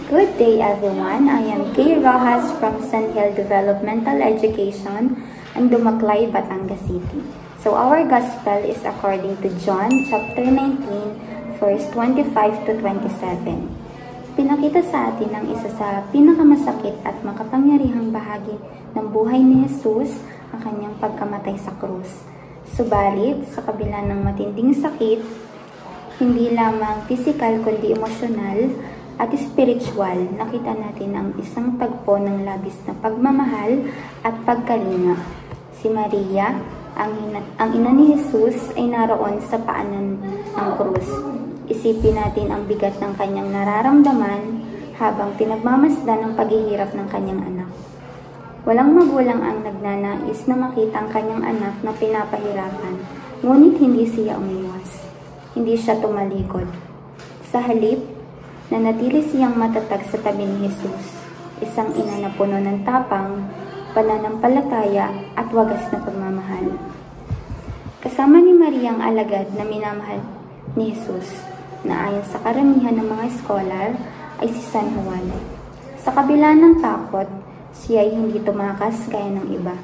Good day everyone, I am Kay Rojas from Sunhill Developmental Education and Dumaklay, Batangas City. So our Gospel is according to John chapter 19, verse 25 to 27. Pinakita sa atin ang isa sa pinakamasakit at makapangyarihang bahagi ng buhay ni Jesus, ang kanyang pagkamatay sa krus. Subalit, sa kabila ng matinding sakit, hindi lamang physical kundi emosyonal at spiritual, nakita natin ang isang tagpo ng labis na pagmamahal at pagkalinga. Si Maria, ang ina ni Jesus, ay naroon sa paanan ng krus. Isipin natin ang bigat ng kanyang nararamdaman habang pinagmamasdan ang paghihirap ng kanyang anak. Walang magulang ang nagnanais na makita ang kanyang anak na pinapahirapan, ngunit hindi siya umiwas. Hindi siya tumalikod. Sa halip, nanatili siyang matatag sa tabi ni Jesus, isang ina na puno ng tapang, pananampalataya at wagas na pagmamahal. Kasama ni Maria ang alagad na minamahal ni Jesus, na ayon sa karamihan ng mga scholar ay si San Juan. Sa kabila ng takot, siya ay hindi tumakas gaya ng iba.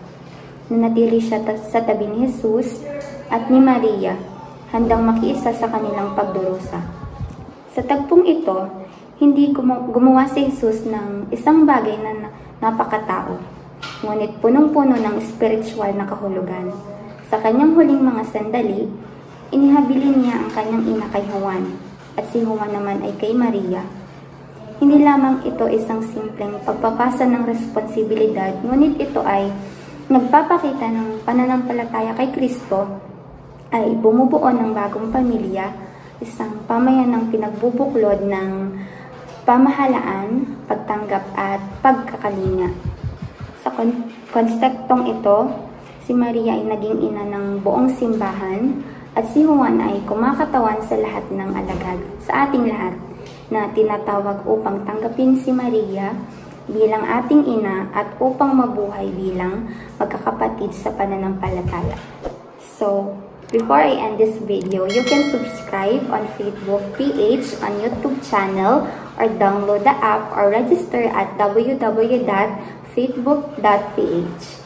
Nanatili siya sa tabi ni Jesus at ni Maria, handang makiisa sa kanilang pagdurusa. Sa tagpong ito, hindi gumawa si Jesus ng isang bagay na napakatao, ngunit punong-puno ng spiritual na kahulugan. Sa kanyang huling mga sandali, inihabilin niya ang kanyang ina kay Juan, at si Juan naman ay kay Maria. Hindi lamang ito isang simpleng pagpapasa ng responsibilidad, ngunit ito ay nagpapakita ng pananampalataya kay Kristo, ay bumubuo ng bagong pamilya, isang pamayanang pinagbubuklod ng pamahalaan, pagtanggap at pagkakalinga. Sa kontekstong ito, si Maria ay naging ina ng buong simbahan at si Juan ay kumakatawan sa lahat ng alagad, sa ating lahat, na tinatawag upang tanggapin si Maria bilang ating ina at upang mabuhay bilang magkakapatid sa pananampalataya. So, before I end this video, you can subscribe on Facebook PH on YouTube channel or download the app or register at www.facebook.ph.